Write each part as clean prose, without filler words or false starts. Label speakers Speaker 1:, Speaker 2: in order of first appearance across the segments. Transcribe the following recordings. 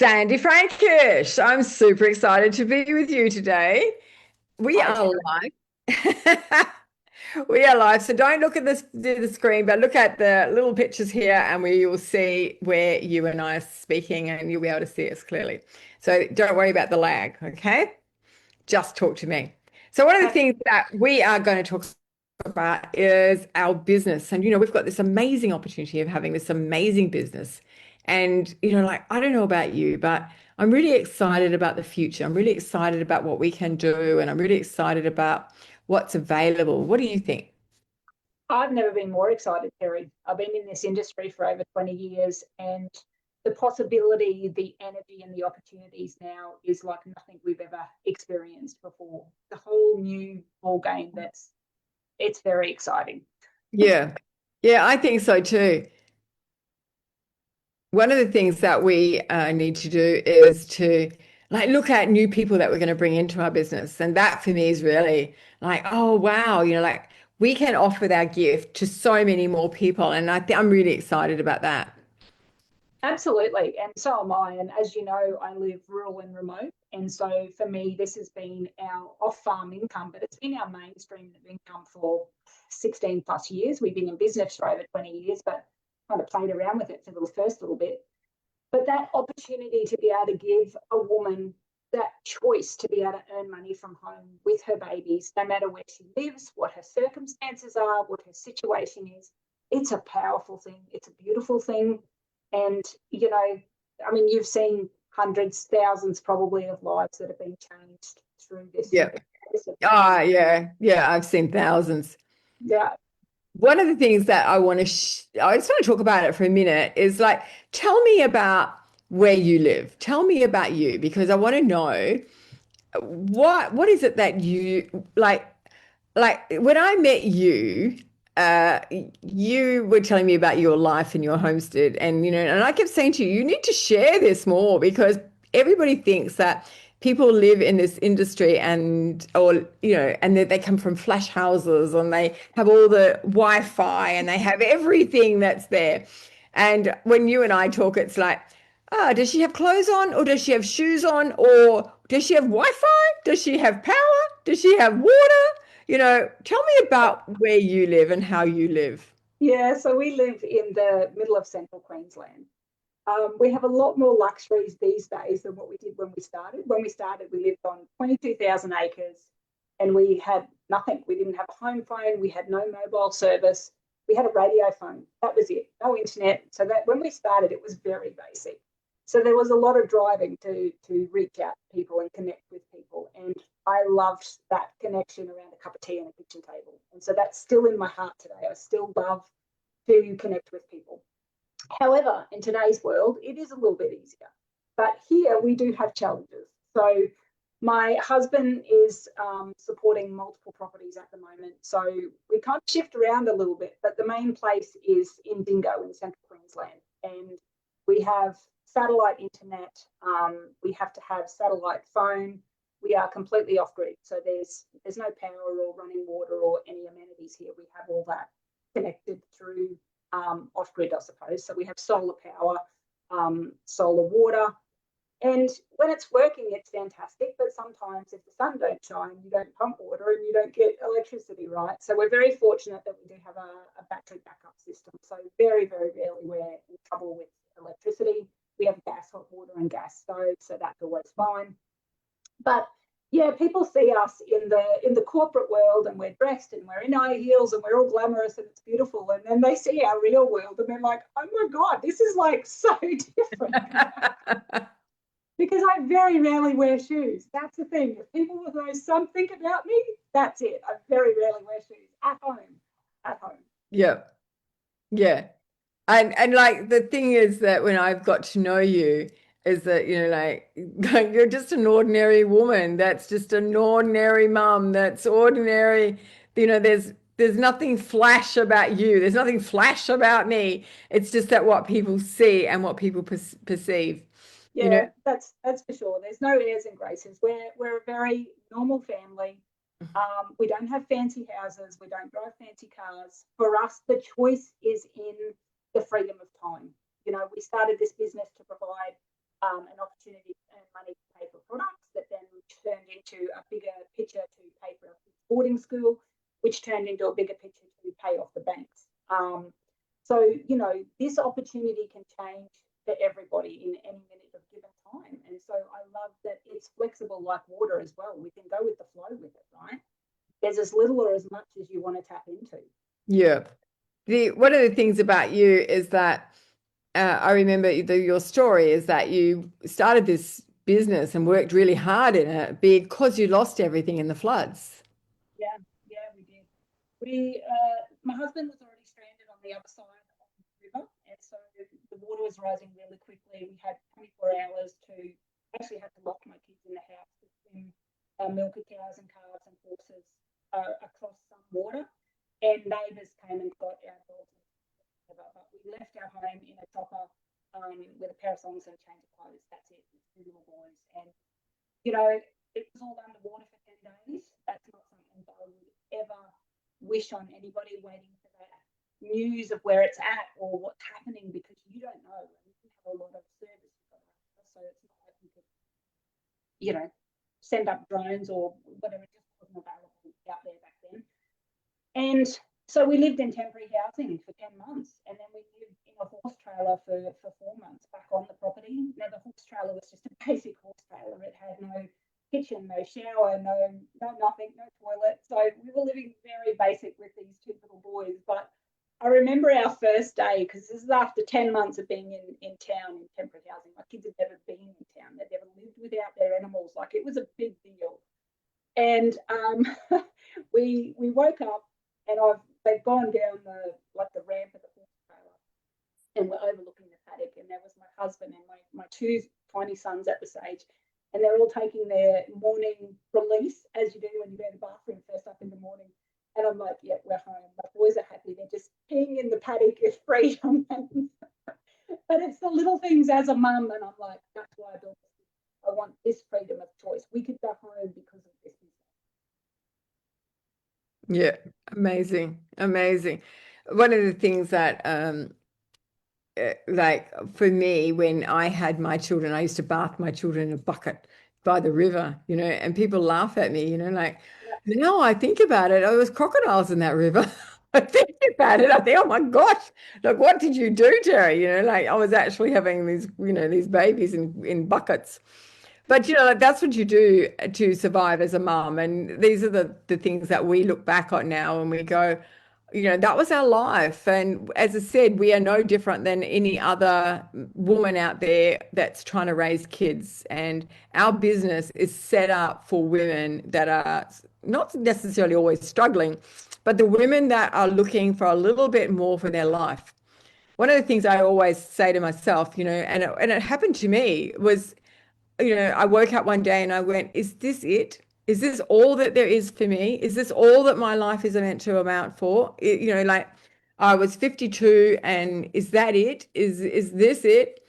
Speaker 1: Sandy Frankish. I'm super excited to be with you today. We
Speaker 2: Hi,
Speaker 1: are
Speaker 2: Terry.
Speaker 1: live. We are live. So don't look at the screen, but look at the little pictures here, and we will see where you and I are speaking, and you'll be able to see us clearly. So don't worry about the lag, okay? Just talk to me. So one of the things that we are going to talk about is our business. And, we've got this amazing opportunity of having this amazing business. And, like, I don't know about you, but I'm really excited about the future. I'm really excited about what we can do. And I'm really excited about what's available. What do you think?
Speaker 2: I've never been more excited, Terry. I've been in this industry for over 20 years, and the possibility, the energy, and the opportunities now is like nothing we've ever experienced before. The whole new ball game. It's very exciting.
Speaker 1: Yeah. Yeah, I think so too. One of the things that we need to do is to like look at new people that we're going to bring into our business. And that for me is really like, oh wow, like we can offer our gift to so many more people. And I'm really excited about that.
Speaker 2: Absolutely, and so am I. And as you know, I live rural and remote, and so for me, this has been our off-farm income, but it's been our mainstream of income for 16 plus years. We've been in business for over 20 years, but kind of played around with it for the first little bit. But that opportunity to be able to give a woman that choice to be able to earn money from home with her babies, no matter where she lives, what her circumstances are, what her situation is, it's a powerful thing. It's a beautiful thing. And, I mean, you've seen hundreds, thousands probably of lives that have been changed through this.
Speaker 1: Yeah. Ah, yeah. Yeah, I've seen thousands.
Speaker 2: Yeah,
Speaker 1: One of the things that I just want to talk about it for a minute is like, tell me about where you live. Tell me about you because I want to know what is it that you like when I met you, you were telling me about your life and your homestead, and and I kept saying to you, you need to share this more because everybody thinks that people live in this industry and or and they come from flash houses and they have all the Wi-Fi and they have everything that's there. And when you and I talk, it's like, ah, does she have clothes on or does she have shoes on or does she have Wi-Fi? Does she have power? Does she have water? Tell me about where you live and how you live.
Speaker 2: yeah. So we live in the middle of central Queensland. We have a lot more luxuries these days than what we did when we started. When we started, we lived on 22,000 acres and we had nothing. We didn't have a home phone. We had no mobile service. We had a radio phone. That was it. No internet. So that when we started, it was very basic. So there was a lot of driving to reach out to people and connect with people. And I loved that connection around a cup of tea and a kitchen table. And so that's still in my heart today. I still love to connect with people. However, in today's world, it is a little bit easier. But here we do have challenges. So my husband is supporting multiple properties at the moment. So we kind of shift around a little bit, but the main place is in Dingo in central Queensland. And we have satellite internet. We have to have satellite phone. We are completely off grid. So there's no power or running water or any amenities here. We have all that connected through off grid, I suppose. So we have solar power, solar water, and when it's working, it's fantastic. But sometimes, if the sun don't shine, you don't pump water and you don't get electricity, right? So we're very fortunate that we do have a battery backup system. So very, very rarely we're in trouble with electricity. We have gas, hot water, and gas stoves, so that's always fine. But yeah, people see us in the corporate world and we're dressed and we're in high heels and we're all glamorous and it's beautiful. And then they see our real world and they're like, oh my God, this is like so different. Because I very rarely wear shoes. That's the thing. If people will know something about me, that's it. I very rarely wear shoes at home. At home.
Speaker 1: Yeah, yeah. And like the thing is that when I've got to know you, is that like you're just an ordinary woman. That's just an ordinary mum. That's ordinary. There's nothing flash about you. There's nothing flash about me. It's just that what people see and what people perceive. You know.
Speaker 2: Yeah, that's for sure. There's no airs and graces. We're a very normal family. We don't have fancy houses. We don't drive fancy cars. For us, the choice is in the freedom of time. We started this business to provide an opportunity to earn money to pay for products that then turned into a bigger picture to pay for a boarding school, which turned into a bigger picture to pay off the banks. So, this opportunity can change for everybody in any minute of given time. And so I love that it's flexible like water as well. We can go with the flow with it, right? There's as little or as much as you want to tap into.
Speaker 1: Yeah. The one of the things about you is that I remember your story is that you started this business and worked really hard in it because you lost everything in the floods.
Speaker 2: Yeah, yeah, we did. My husband was already stranded on the other side of the river, and so the water was rising really quickly. We had 24 hours to actually had to lock my kids in the house to swim milk cows and calves and horses across some water. And neighbours came and got our dogs. But we left our home in a chopper with a pair of songs and a change of clothes. That's it. It's two little boys, and you know, it was all underwater for 10 days. That's not something that I would ever wish on anybody waiting for that news of where it's at or what's happening because you don't know. And you have a lot of service, so it's not like you could, send up drones or whatever. It just wasn't available out there back then. And so we lived in temporary housing for 10 months and then we lived in a horse trailer for 4 months back on the property. Now, the horse trailer was just a basic horse trailer. It had no kitchen, no shower, no nothing, no toilet. So we were living very basic with these two little boys. But I remember our first day because this is after 10 months of being in town in temporary housing. My kids had never been in town. They'd never lived without their animals. Like, it was a big deal. And we woke up and they've gone down the ramp of the horse trailer and we're overlooking the paddock. And there was my husband and my two tiny sons at the stage. And they're all taking their morning release, as you do when you go to the bathroom first up in the morning. And I'm like, yeah, we're home. My boys are happy. They're just peeing in the paddock with freedom. But it's the little things as a mum. And I'm like, that's why I built this. I want this freedom of choice. We could go home because of this.
Speaker 1: Yeah, amazing, amazing. One of the things that like for me, when I had my children, I used to bath my children in a bucket by the river, and people laugh at me, like
Speaker 2: Yeah.
Speaker 1: now I think about it, there was crocodiles in that river. I think about it, I think, oh my gosh, like what did you do, Terry? Like I was actually having these babies in buckets. But like that's what you do to survive as a mom. And these are the things that we look back on now and we go, that was our life. And as I said, we are no different than any other woman out there that's trying to raise kids. And our business is set up for women that are not necessarily always struggling, but the women that are looking for a little bit more for their life. One of the things I always say to myself, and it happened to me was I woke up one day and I went, is this it? Is this all that there is for me? Is this all that my life is meant to amount for? Like I was 52 and is that it? Is this it?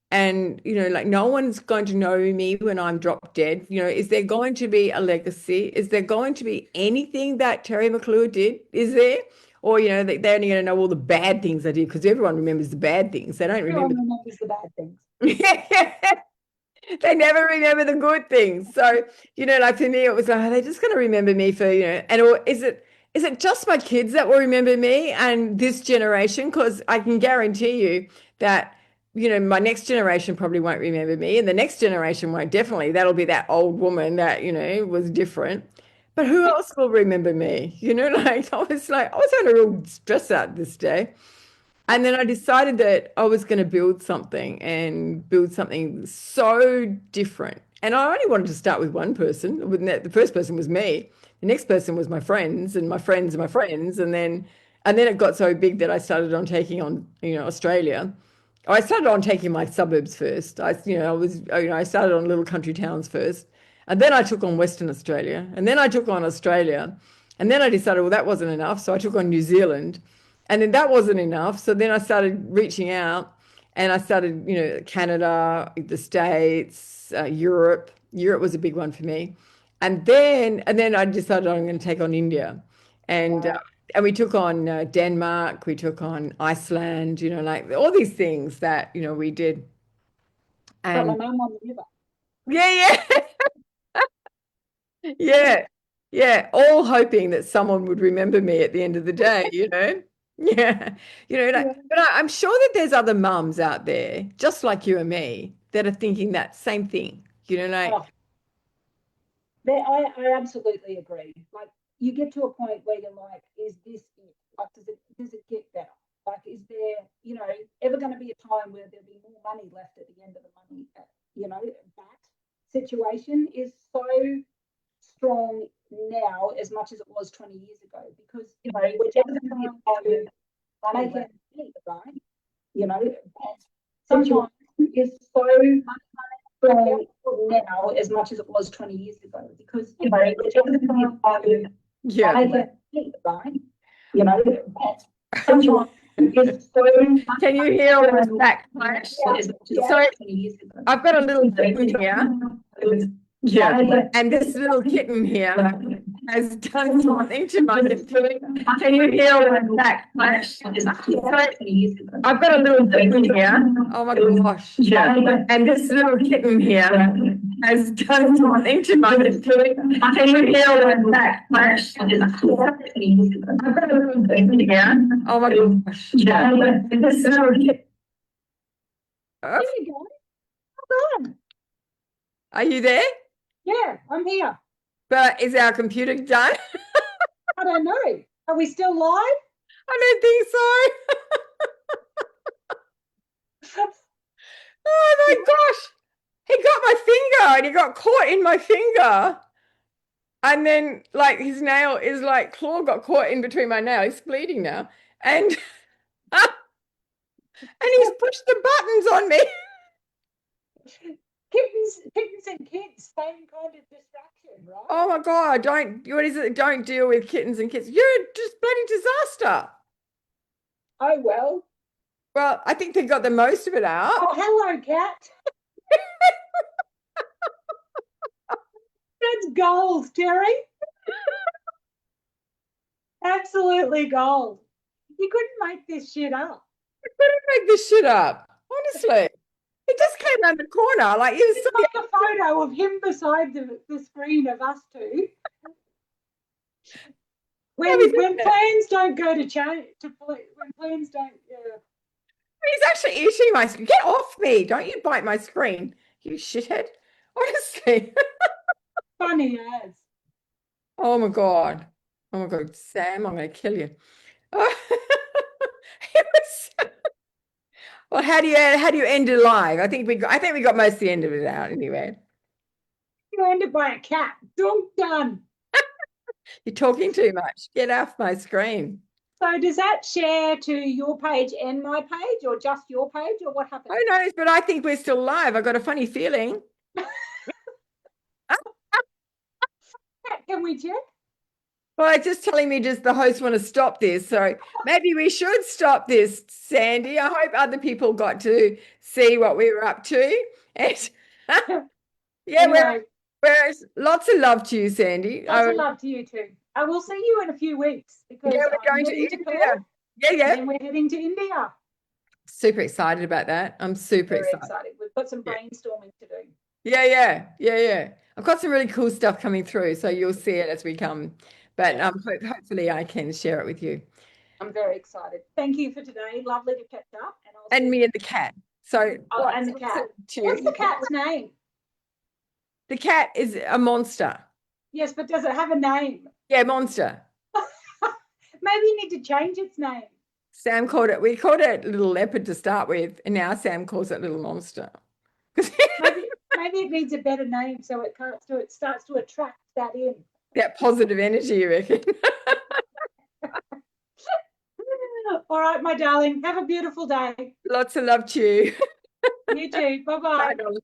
Speaker 1: And like no one's going to know me when I'm drop dead. Is there going to be a legacy? Is there going to be anything that Terry McClure did? Is there? Or they're only going to know all the bad things I did because everyone remembers the bad things. They don't remember.
Speaker 2: Everyone remembers the bad things.
Speaker 1: They never remember the good things. So, like for me, it was like, are they just going to remember me for, and or is it just my kids that will remember me and this generation? Because I can guarantee you that, my next generation probably won't remember me, and the next generation won't definitely. That'll be that old woman that, was different. But who else will remember me? Like I was having a real stress out this day. And then I decided that I was going to build something and build something so different. And I only wanted to start with one person. The first person was me. The next person was my friends and my friends and my friends. And then it got so big that I started on taking on, Australia. I started on taking my suburbs first. I started on little country towns first. And then I took on Western Australia. And then I took on Australia. And then I decided, well, that wasn't enough. So I took on New Zealand. And then that wasn't enough. So then I started reaching out and I started, Canada, the States, Europe. Europe was a big one for me. And then I decided I'm going to take on India. And uh,
Speaker 2: Wow.
Speaker 1: and we took on Denmark, we took on Iceland, like all these things that, we did.
Speaker 2: Got my
Speaker 1: And
Speaker 2: mum on the river.
Speaker 1: yeah, yeah. Yeah, yeah, all hoping that someone would remember me at the end of the day, you know? Yeah,
Speaker 2: Yeah.
Speaker 1: but I'm sure that there's other mums out there, just like you and me, that are thinking that same thing,
Speaker 2: Oh, I absolutely agree. Like you get to a point where you're like, is this it? Like, does it get better? Like, is there, ever going to be a time where there'll be more money left at the end of the money? That situation is so strong now as much as it was 20 years ago because we're just trying to make it big, right? That sometimes is so strong now as much as it was 20 years ago because we're just trying to
Speaker 1: yeah.
Speaker 2: make it big, right? That sometimes is so
Speaker 1: Can you hear all this backflash?
Speaker 2: as much as it
Speaker 1: So
Speaker 2: was 20 years ago.
Speaker 1: I've got a little kitten here. Yeah. And this little kitten here has done something to my computer. Can you hear all that backflash? So I've got a little kitten here. Oh my gosh. Yeah. And this little kitten here has done something to my computer. Can you hear all that backflash? I've got a little kitten here. Oh my gosh. Yeah. And this little kitten.
Speaker 2: There you go. Well done.
Speaker 1: Are you there?
Speaker 2: Yeah, I'm here.
Speaker 1: But is our computer done?
Speaker 2: I don't know. Are we still live?
Speaker 1: I don't think so. Oh my gosh. He got my finger and he got caught in my finger. And then like his nail is like claw got caught in between my nail. He's bleeding now. And and he's pushed the buttons on me.
Speaker 2: Kittens and kids, same kind of distraction, right?
Speaker 1: Oh my God, what is it? Don't deal with kittens and kids. You're just bloody disaster.
Speaker 2: Oh well.
Speaker 1: Well, I think they got the most of it out.
Speaker 2: Oh, hello, cat. That's gold, Terry. Absolutely gold. You couldn't make this shit up.
Speaker 1: I couldn't make this shit up. Honestly. He just came around the corner. Like he was
Speaker 2: It's like a photo of him beside the screen of us two. When plans don't go to change, when plans don't.
Speaker 1: He's actually eating my screen. Get off me. Don't you bite my screen, you shithead. Honestly.
Speaker 2: Funny as.
Speaker 1: Oh my God. Oh my God, Sam, I'm going to kill you. Oh. It was well, how do you end it live? I think we got most of the end of it out anyway.
Speaker 2: You ended by a cat. Done.
Speaker 1: You're talking too much. Get off my screen.
Speaker 2: So does that share to your page and my page, or just your page, or what happens?
Speaker 1: Who knows? But I think we're still live. I got a funny feeling.
Speaker 2: Can we check?
Speaker 1: Well, it's just telling me does the host want to stop this? So maybe we should stop this, Sandy. I hope other people got to see what we were up to. And yeah,
Speaker 2: Anyway,
Speaker 1: we're lots of love to you, Sandy.
Speaker 2: lots of love to you too. I will see you in a few weeks because
Speaker 1: Yeah, we're
Speaker 2: I'm
Speaker 1: going to
Speaker 2: heading to
Speaker 1: India.
Speaker 2: Perth,
Speaker 1: Yeah,
Speaker 2: and
Speaker 1: yeah.
Speaker 2: then we're heading to India.
Speaker 1: Super excited about that. I'm super
Speaker 2: Very
Speaker 1: excited.
Speaker 2: excited. We've got some
Speaker 1: Yeah.
Speaker 2: brainstorming to do.
Speaker 1: Yeah. I've got some really cool stuff coming through, so you'll see it as we come. But
Speaker 2: Yeah.
Speaker 1: hopefully I can share it with you.
Speaker 2: I'm very excited. Thank you for today. Lovely to catch up. And I'll
Speaker 1: And
Speaker 2: see
Speaker 1: me
Speaker 2: you.
Speaker 1: and the cat. So
Speaker 2: And the cat. What's the cat's name?
Speaker 1: The cat is a monster.
Speaker 2: Yes, but does it have a name?
Speaker 1: Yeah, monster.
Speaker 2: Maybe you need to change its name.
Speaker 1: We called it Little Leopard to start with, and now Sam calls it Little Monster.
Speaker 2: Maybe it needs a better name so it starts to attract that in.
Speaker 1: That positive energy, you reckon?
Speaker 2: All right, my darling. Have a beautiful day.
Speaker 1: Lots of love to you.
Speaker 2: You too. Bye-bye.
Speaker 1: Bye, darling.